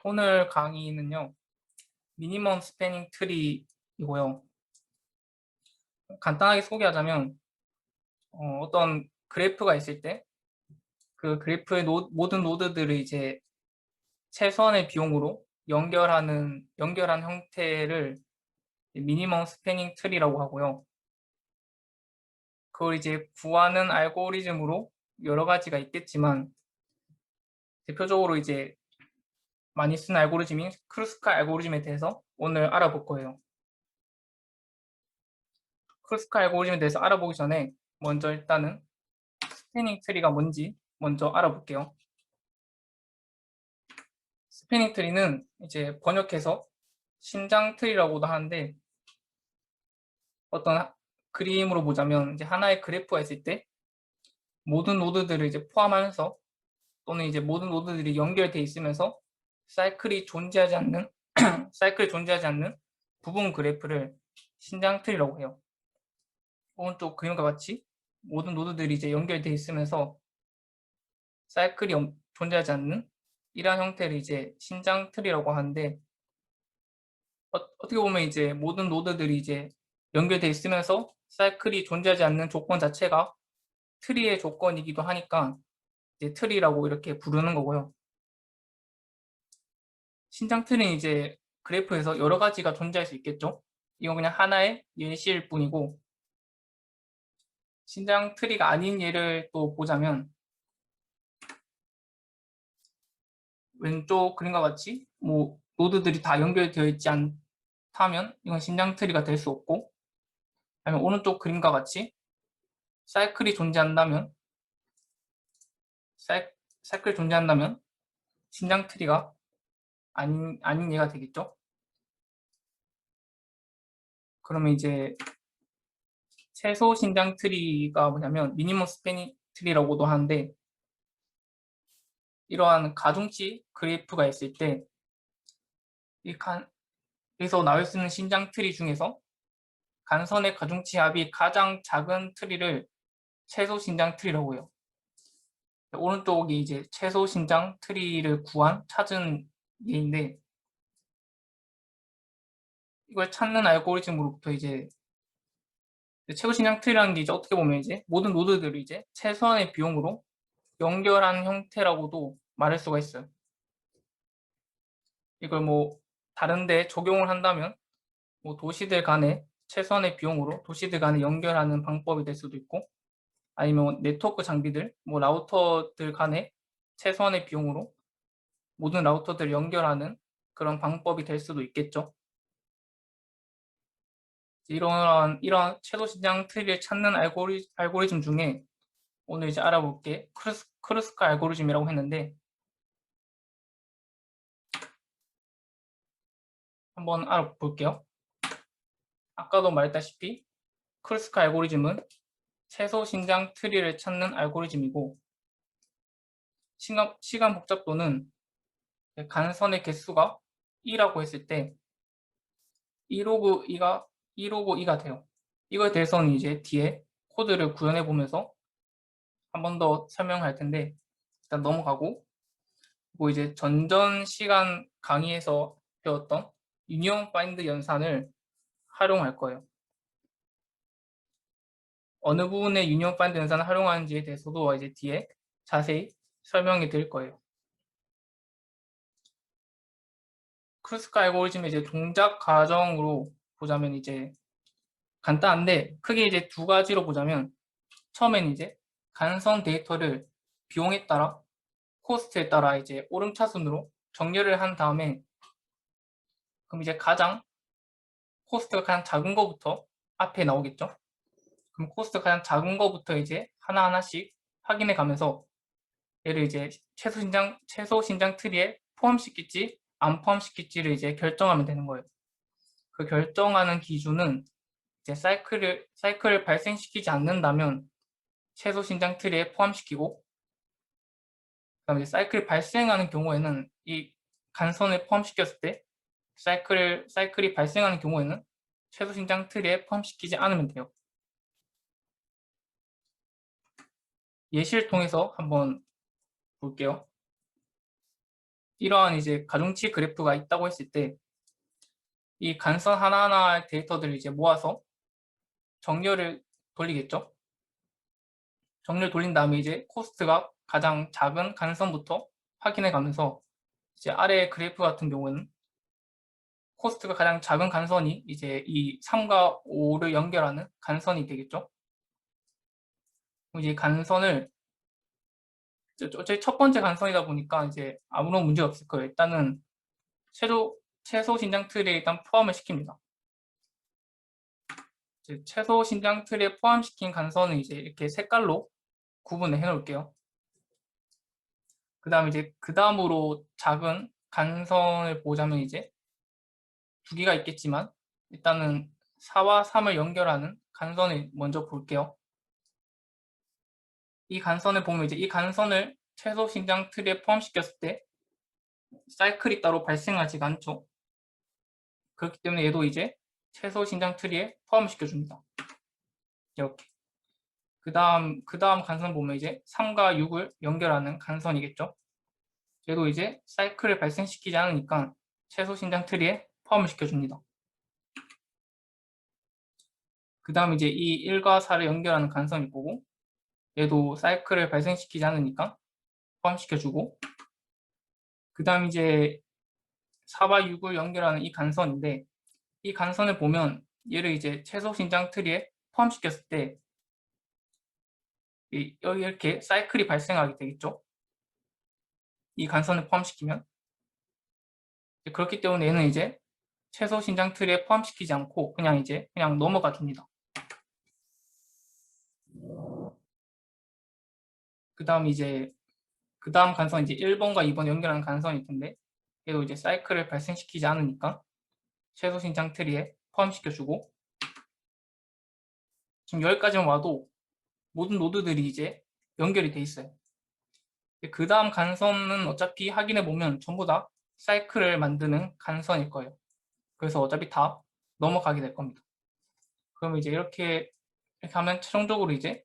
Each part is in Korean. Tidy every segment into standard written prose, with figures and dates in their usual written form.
오늘 강의는요, 미니멈 스패닝 트리이고요. 간단하게 소개하자면, 떤 그래프가 있을 때, 그 그래프의 모든 노드들을 이제 최소한의 비용으로 연결한 형태를 미니멈 스패닝 트리라고 하고요. 그걸 이제 구하는 알고리즘으로 여러 가지가 있겠지만, 대표적으로 이제 많이 쓰는 알고리즘인 크루스카 알고리즘에 대해서 오늘 알아볼 거예요. 크루스카 알고리즘에 대해서 알아보기 전에 먼저 일단은 스패닝 트리가 뭔지 먼저 알아볼게요. 스패닝 트리는 이제 번역해서 신장 트리라고도 하는데, 어떤 그림으로 보자면 이제 하나의 그래프가 있을 때 모든 노드들을 이제 포함하면서, 또는 이제 모든 노드들이 연결돼 있으면서 사이클이 존재하지 않는 사이클이 존재하지 않는 부분 그래프를 신장 트리라고 해요. 오른쪽 그림과 같이 모든 노드들이 이제 연결돼 있으면서 사이클이 존재하지 않는 이러한 형태를 이제 신장 트리라고 하는데, 어떻게 보면 이제 모든 노드들이 이제 연결돼 있으면서 사이클이 존재하지 않는 조건 자체가 트리의 조건이기도 하니까 이제 트리라고 이렇게 부르는 거고요. 신장 트리는 이제 그래프에서 여러 가지가 존재할 수 있겠죠. 이건 그냥 하나의 예시일 뿐이고, 신장 트리가 아닌 예를 또 보자면, 왼쪽 그림과 같이 뭐 노드들이 다 연결되어 있지 않다면 이건 신장 트리가 될 수 없고, 아니면 오른쪽 그림과 같이 사이클이 존재한다면 사이클이 존재한다면 신장 트리가 아닌 예가 되겠죠. 그러면 이제 최소 신장 트리가 뭐냐면 미니멈 스패닝 트리라고도 하는데, 이러한 가중치 그래프가 있을 때 이 여기서 나올 수 있는 신장 트리 중에서 간선의 가중치 합이 가장 작은 트리를 최소 신장 트리라고 해요. 오른쪽이 이제 최소 신장 트리를 찾은 예인데, 이걸 찾는 알고리즘으로부터 이제 최소 신장 트리라는 게 이제 어떻게 보면 이제 모든 노드들을 이제 최소한의 비용으로 연결한 형태라고도 말할 수가 있어요. 이걸 뭐 다른데 적용을 한다면 뭐 도시들 간의 최소한의 비용으로 도시들 간에 연결하는 방법이 될 수도 있고, 아니면 네트워크 장비들, 뭐 라우터들 간에 최소한의 비용으로 모든 라우터들을 연결하는 그런 방법이 될 수도 있겠죠. 이런 최소 신장 트리를 찾는 알고리즘 중에 오늘 이제 알아볼 게 크루스카 알고리즘이라고 했는데, 한번 알아볼게요. 아까도 말했다시피 크루스카 알고리즘은 최소 신장 트리를 찾는 알고리즘이고, 시간 복잡도는 간선의 개수가 2라고 했을 때 2로그 2가 돼요. 이거에 대해서는 이제 뒤에 코드를 구현해 보면서 한 번 더 설명할 텐데, 일단 넘어가고, 그리고 이제 전전 시간 강의에서 배웠던 유니온 파인드 연산을 활용할 거예요. 어느 부분에 유니온 파인드 연산을 활용하는지에 대해서도 이제 뒤에 자세히 설명해 드릴 거예요. 크루스카 알고리즘의 이제 동작 과정으로 보자면 이제 간단한데, 크게 이제 두 가지로 보자면, 처음엔 이제 간선 데이터를 비용에 따라 코스트에 따라 이제 오름차순으로 정렬을 한 다음에, 그럼 이제 코스트가 가장 작은 거부터 앞에 나오겠죠. 그럼 코스트가 가장 작은 거부터 이제 하나하나씩 확인해 가면서 얘를 이제 최소 신장 트리에 포함시킬지 안 포함시킬지를 이제 결정하면 되는 거예요. 그 결정하는 기준은 이제 사이클을 발생시키지 않는다면 최소 신장 트리에 포함시키고, 그다음에 사이클이 발생하는 경우에는 이 간선을 포함시켰을 때 사이클이 발생하는 경우에는 최소 신장 트리에 포함시키지 않으면 돼요. 예시를 통해서 한번 볼게요. 이러한 이제 가중치 그래프가 있다고 했을 때 이 간선 하나하나 데이터들을 이제 모아서 정렬을 돌리겠죠. 정렬 돌린 다음에 이제 코스트가 가장 작은 간선부터 확인해 가면서 이제 아래 그래프 같은 경우는 코스트가 가장 작은 간선이 이제 이 3과 5를 연결하는 간선이 되겠죠. 이제 간선을 어차피 첫 번째 간선이다 보니까 이제 아무런 문제 없을 거예요. 일단은 최소 신장 틀에 일단 포함을 시킵니다. 이제 최소 신장 틀에 포함시킨 간선은 이제 이렇게 색깔로 구분을 해 놓을게요. 그 다음에 이제 그 다음으로 작은 간선을 보자면 이제 두 개가 있겠지만 일단은 4와 3을 연결하는 간선을 먼저 볼게요. 이 간선을 보면 이제 이 간선을 최소 신장 틀에 포함시켰을 때 사이클이 따로 발생하지가 않죠. 그렇기 때문에 얘도 이제 최소 신장 트리에 포함시켜 줍니다. 이렇게. 그 다음 간선 보면 이제 3과 6을 연결하는 간선이겠죠. 얘도 이제 사이클을 발생시키지 않으니까 최소 신장 트리에 포함을 시켜줍니다. 그 다음 이제 이 1과 4를 연결하는 간선이 보고 얘도 사이클을 발생시키지 않으니까 포함시켜주고 그 다음 이제 4와 6을 연결하는 이 간선인데 이 간선을 보면 얘를 이제 최소 신장 트리에 포함시켰을 때 여기 이렇게 사이클이 발생하게 되겠죠. 이 간선을 포함시키면 그렇기 때문에 얘는 이제 최소 신장 트리에 포함시키지 않고 그냥 넘어가 줍니다. 그 다음 간선 이제 1번과 2번 연결하는 간선일 텐데 얘도 이제 사이클을 발생시키지 않으니까 최소 신장 트리에 포함시켜주고 지금 여기까지만 와도 모든 노드들이 이제 연결이 돼 있어요. 그 다음 간선은 어차피 확인해 보면 전부 다 사이클을 만드는 간선일 거예요. 그래서 어차피 다 넘어가게 될 겁니다. 그럼 이제 이렇게 하면 최종적으로 이제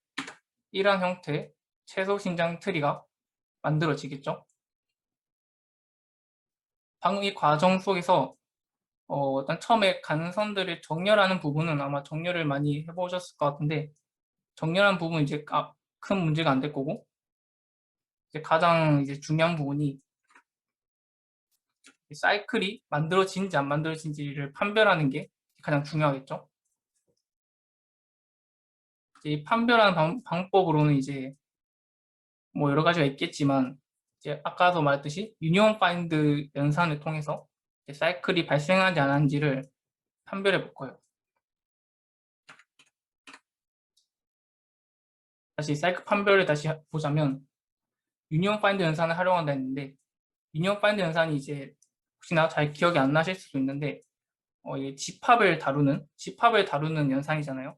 이러한 형태의 최소 신장 트리가 만들어지겠죠. 방금 이 과정 속에서 일단 처음에 간선들을 정렬하는 부분은 아마 정렬을 많이 해보셨을 것 같은데 정렬한 부분은 이제 큰 문제가 안 될 거고 이제 가장 이제 중요한 부분이 사이클이 만들어지는지 안 만들어지는지를 판별하는 게 가장 중요하겠죠. 이제 이 판별하는 방법으로는 이제 뭐 여러 가지가 있겠지만 이제 아까도 말했듯이 유니온 파인드 연산을 통해서 사이클이 발생하지 않았는지를 판별해 볼 거예요. 다시 사이클 판별을 다시 보자면 유니온 파인드 연산을 활용한다 했는데 유니온 파인드 연산이 이제 혹시나 잘 기억이 안 나실 수도 있는데 이게 집합을 다루는 연산이잖아요.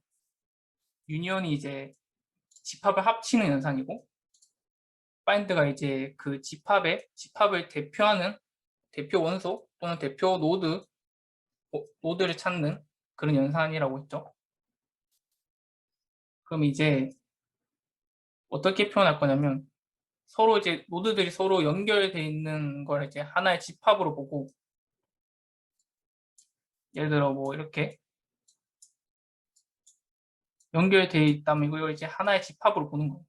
유니온이 이제 집합을 합치는 연산이고 파인드가 이제 그 집합을 대표하는 대표 원소 또는 대표 노드를 찾는 그런 연산이라고 했죠. 그럼 이제 어떻게 표현할 거냐면 서로 이제 노드들이 서로 연결되어 있는 걸 이제 하나의 집합으로 보고 예를 들어 뭐 이렇게 연결되어 있다면 이걸 이제 하나의 집합으로 보는 거예요.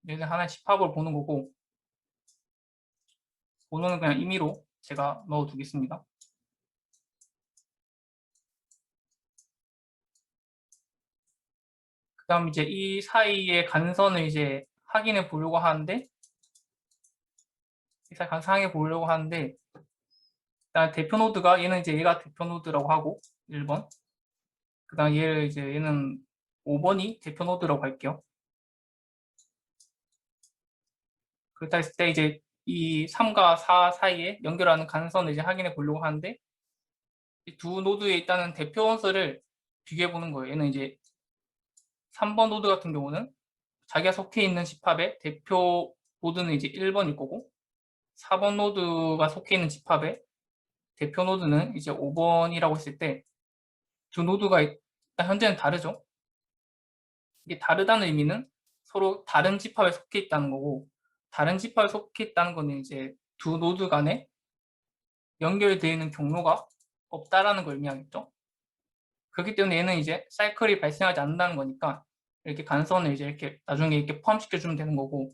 얘는 하나의 집합으로 보는 거고 번호는 그냥 임의로 제가 넣어 두겠습니다. 그 다음 이제 이 사이의 간선을 이제 확인해 보려고 하는데 이 사이 간선 확인해 보려고 하는데 일단 대표 노드가 얘는 이제 얘가 대표 노드라고 하고 1번 그 다음 얘는 5번이 대표 노드라고 할게요. 그렇다 했을 때 이제 이 3과 4 사이에 연결하는 간선을 이제 확인해 보려고 하는데 이 두 노드에 있다는 대표 원소를 비교해 보는 거예요. 얘는 이제 3번 노드 같은 경우는 자기가 속해 있는 집합의 대표 노드는 이제 1번일 거고 4번 노드가 속해 있는 집합의 대표 노드는 이제 5번이라고 했을 때 두 노드가 일단 현재는 다르죠. 이게 다르다는 의미는 서로 다른 집합에 속해 있다는 거고, 다른 집합에 속해 있다는 거는 이제 두 노드 간에 연결되어 있는 경로가 없다라는 걸 의미하겠죠. 그렇기 때문에 얘는 이제 사이클이 발생하지 않는다는 거니까 이렇게 간선을 이제 이렇게 나중에 이렇게 포함시켜 주면 되는 거고,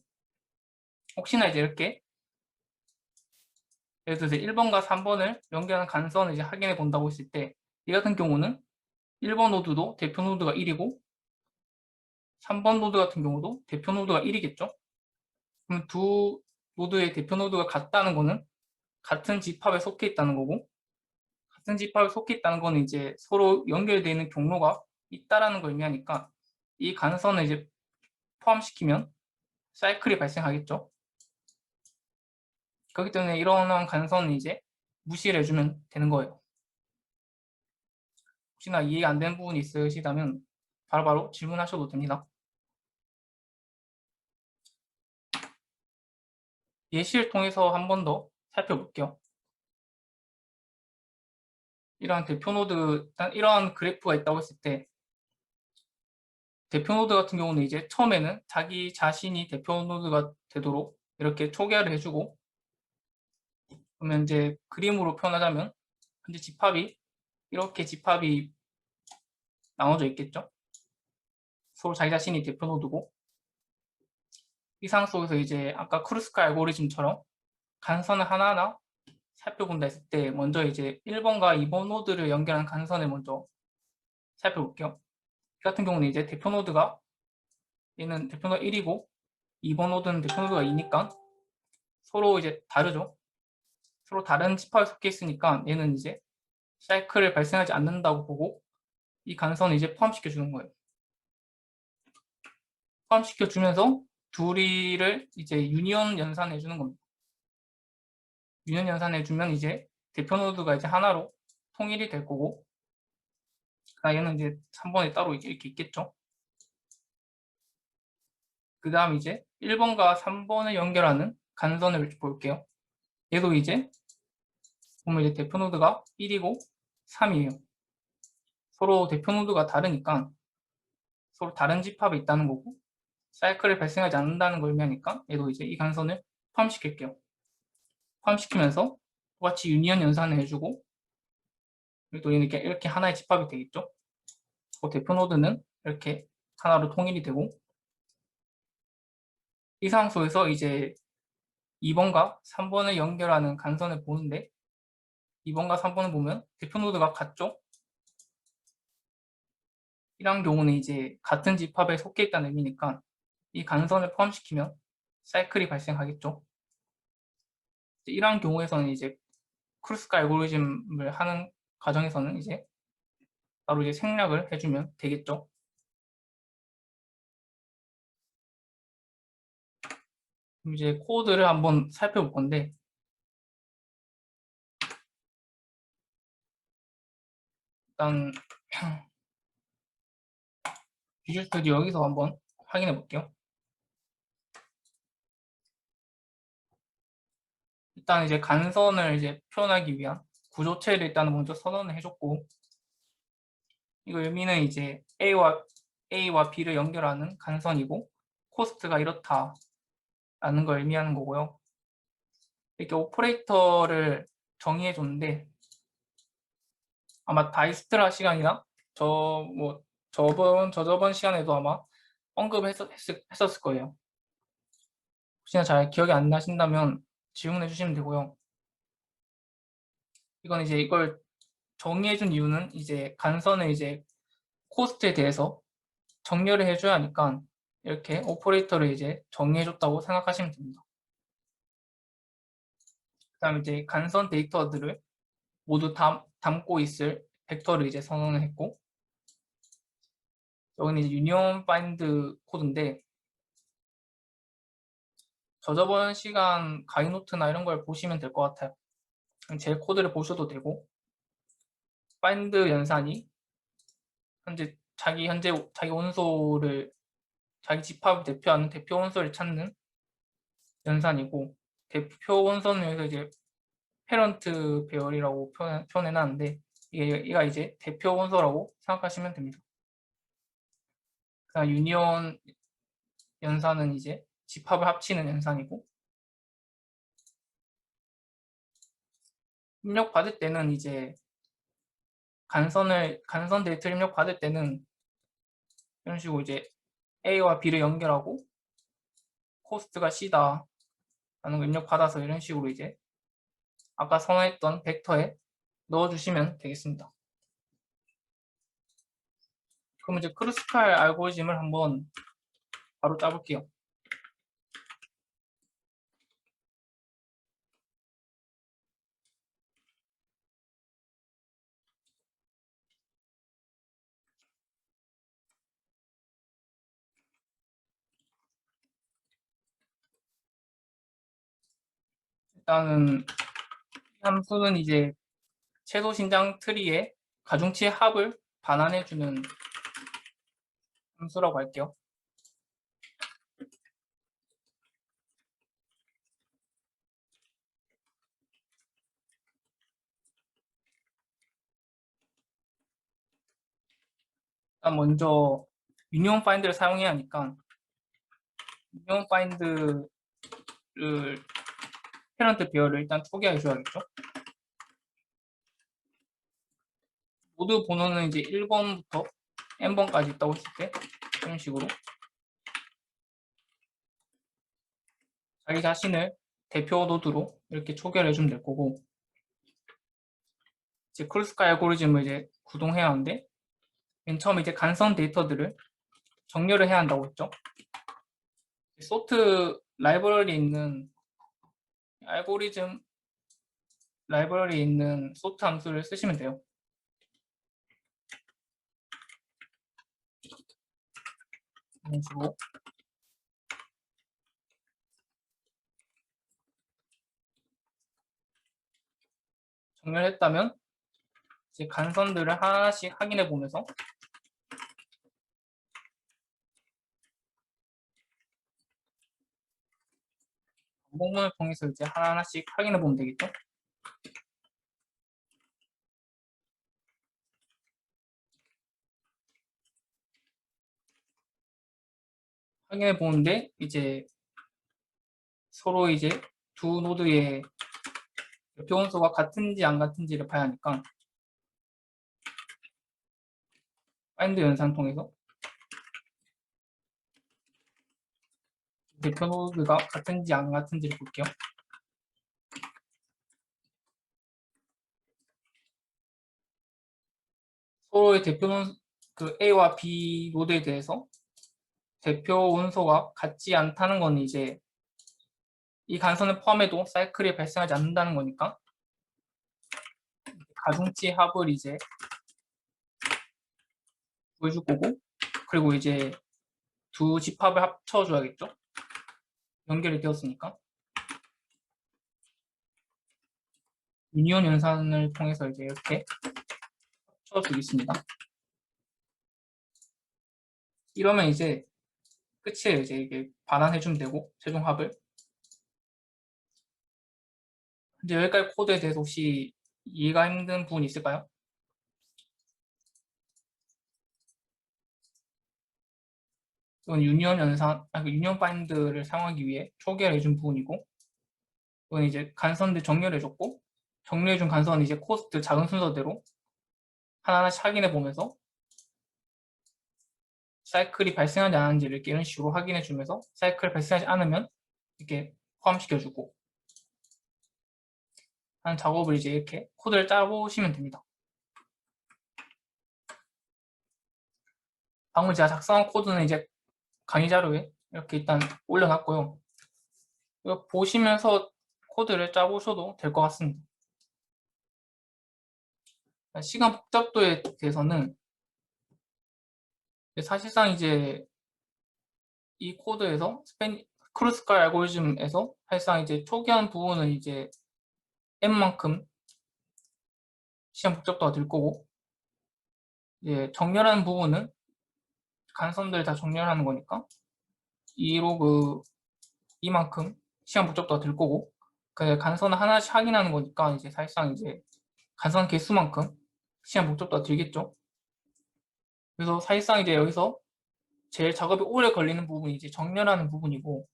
혹시나 이제 이렇게 예를 들어서 1번과 3번을 연결하는 간선을 이제 확인해 본다고 했을 때, 이 같은 경우는 1번 노드도 대표 노드가 1이고 3번 노드 같은 경우도 대표 노드가 1이겠죠. 그럼 두 노드의 대표 노드가 같다는 거는 같은 집합에 속해 있다는 거고, 같은 집합에 속해 있다는 거는 이제 서로 연결되어 있는 경로가 있다라는 걸 의미하니까 이 간선을 이제 포함시키면 사이클이 발생하겠죠. 그렇기 때문에 이런 간선은 이제 무시를 해주면 되는 거예요. 혹시나 이해가 안 되는 부분이 있으시다면 바로바로 질문하셔도 됩니다. 예시를 통해서 한 번 더 살펴볼게요. 이러한 대표 노드, 이러한 그래프가 있다고 했을 때 대표 노드 같은 경우는 이제 처음에는 자기 자신이 대표 노드가 되도록 이렇게 초기화를 해주고, 그러면 이제 그림으로 표현하자면 현재 집합이 이렇게 집합이 나눠져 있겠죠. 서로 자기 자신이 대표 노드고, 이 상황 속에서 이제 아까 크루스카 알고리즘처럼 간선을 하나하나 살펴본다 했을 때 먼저 이제 1번과 2번 노드를 연결하는 간선을 먼저 살펴볼게요. 이 같은 경우는 이제 대표 노드가 얘는 대표 노드가 1이고 2번 노드는 대표 노드가 2니까 서로 이제 다르죠. 서로 다른 집합에 속해 있으니까 얘는 이제 사이클을 발생하지 않는다고 보고 이 간선을 이제 포함시켜 주는 거예요. 포함시켜 주면서 둘이를 이제 유니온 연산해 주는 겁니다. 유니온 연산해 주면 이제 대표 노드가 이제 하나로 통일이 될 거고, 얘는 이제 3번에 따로 이렇게 있겠죠. 그 다음 이제 1번과 3번을 연결하는 간선을 볼게요. 얘도 이제 보면 이제 대표 노드가 1이고 3이에요. 서로 대표 노드가 다르니까 서로 다른 집합에 있다는 거고, 사이클을 발생하지 않는다는 걸 의미하니까 얘도 이제 이 간선을 포함시킬게요. 포함시키면서 똑같이 유니온 연산을 해주고, 또 이렇게 하나의 집합이 되겠죠. 대표 노드는 이렇게 하나로 통일이 되고, 이 상황 속에서 이제 2번과 3번을 연결하는 간선을 보는데, 2번과 3번을 보면 대표 노드가 같죠? 이런 경우는 이제 같은 집합에 속해 있다는 의미니까 이 간선을 포함시키면 사이클이 발생하겠죠. 이러한 경우에서는 이제 크루스카 알고리즘을 하는 과정에서는 이제 바로 이제 생략을 해주면 되겠죠. 그럼 이제 코드를 한번 살펴볼 건데, 일단 비주얼 스튜디오 여기서 한번 확인해 볼게요. 일단 이제 간선을 이제 표현하기 위한 구조체를 일단 먼저 선언을 해줬고, 이거 의미는 이제 A와 B를 연결하는 간선이고 코스트가 이렇다라는 걸 의미하는 거고요. 이렇게 오퍼레이터를 정의해 줬는데 아마 다이스트라 시간이나 저번 시간에도 아마 언급했었을 거예요. 혹시나 잘 기억이 안 나신다면 질문해 주시면 되고요. 이건 이제 이걸 정의해 준 이유는 이제 간선을 이제 코스트에 대해서 정렬을 해줘야 하니까 이렇게 오퍼레이터를 이제 정의해 줬다고 생각하시면 됩니다. 그 다음에 이제 간선 데이터들을 모두 담고 있을 벡터를 이제 선언을 했고, 여기는 이제 유니온 파인드 코드인데 저번 시간 가이노트나 이런 걸 보시면 될 것 같아요. 제 코드를 보셔도 되고, 파인드 연산이 현재 자기 원소를 자기 집합을 대표하는 대표 원소를 찾는 연산이고, 대표 원소는 여기서 이제 페런트 배열이라고 표현해놨는데 얘가 이제 대표 원소라고 생각하시면 됩니다. 그다음 유니온 연산은 이제 집합을 합치는 연산이고, 입력 받을 때는 이제 간선 데이터를 입력 받을 때는 이런 식으로 이제 A와 B를 연결하고 코스트가 C다 라는 걸 입력 받아서 이런 식으로 이제 아까 선호했던 벡터에 넣어주시면 되겠습니다. 그럼 이제 크루스칼 알고리즘을 한번 바로 짜볼게요. 일단은 함수는 이제 최소 신장 트리의 가중치의 합을 반환해주는 함수라고 할게요. 일단 먼저 유니온 파인드를 사용해야 하니까 유니온 파인드를 패런트 배열을 일단 초기화해 줘야겠죠. 모두 번호는 이제 1번부터 n번까지 있다고 했을 때 이런 식으로 자기 자신을 대표 노드로 이렇게 초기화를 해주면 될 거고, 이제 크루스칼 알고리즘을 이제 구동해야 하는데 맨 처음에 이제 간선 데이터들을 정렬을 해야 한다고 했죠. 소트 라이브러리에 있는 알고리즘 라이브러리에 있는 소트 함수를 쓰시면 돼요. 이런 식으로 정렬했다면 이제 간선들을 하나씩 확인해 보면서 반복문을 통해서 이제 하나하나씩 확인해 보면 되겠죠. 확인해 보는데 이제 서로 이제 두 노드의 대표 원소가 같은지 안 같은지를 봐야 하니까 파인드 연산 통해서 대표 노드가 같은지 안 같은지를 볼게요. 서로의 대표 그 A와 B 노드에 대해서 대표 원소가 같지 않다는 건 이제 이 간선을 포함해도 사이클이 발생하지 않는다는 거니까 가중치 합을 이제 보여줄 거고, 그리고 이제 두 집합을 합쳐줘야겠죠. 연결이 되었으니까 유니온 연산을 통해서 이제 이렇게 합쳐주겠습니다. 이러면 이제 끝이에요. 이제 이게 반환해주면 되고 최종 합을. 이제 여기까지 코드에 대해서 혹시 이해가 힘든 부분이 있을까요? 이건 유니온 연산, 유니온 파인드를 사용하기 위해 초기화해준 부분이고, 이건 이제 간선들 정렬해줬고, 정렬해준 간선은 이제 코스트 작은 순서대로 하나하나씩 확인해 보면서 사이클이 발생하지 않았는지를 이렇게 이런 식으로 확인해 주면서 사이클이 발생하지 않으면 이렇게 포함시켜주고 하는 작업을 이제 이렇게 코드를 짜보시면 됩니다. 방금 제가 작성한 코드는 이제 강의 자료에 이렇게 일단 올려놨고요. 이거 보시면서 코드를 짜보셔도 될 것 같습니다. 시간 복잡도에 대해서는 사실상 이제 이 코드에서 크루스칼 알고리즘에서 사실상 이제 초기화한 부분은 이제 n만큼 시간 복잡도가 될 거고, 이제 정렬하는 부분은 간선들 다 정렬하는 거니까 2로그 이만큼 시간 복잡도가 될 거고, 그 간선을 하나씩 확인하는 거니까 이제 사실상 이제 간선 개수만큼 시간 복잡도가 들겠죠. 그래서 사실상 이제 여기서 제일 작업이 오래 걸리는 부분이 이제 정렬하는 부분이고,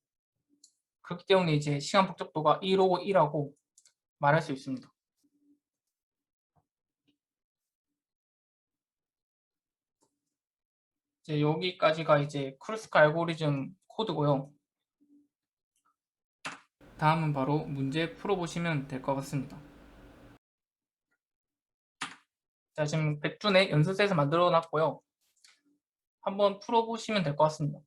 그렇기 때문에 이제 시간 복잡도가 1호 1하고 말할 수 있습니다. 이제 여기까지가 이제 크루스카 알고리즘 코드고요. 다음은 바로 문제 풀어보시면 될 것 같습니다. 자, 지금 백준의 연습서에서 만들어 놨고요. 한번 풀어보시면 될 것 같습니다.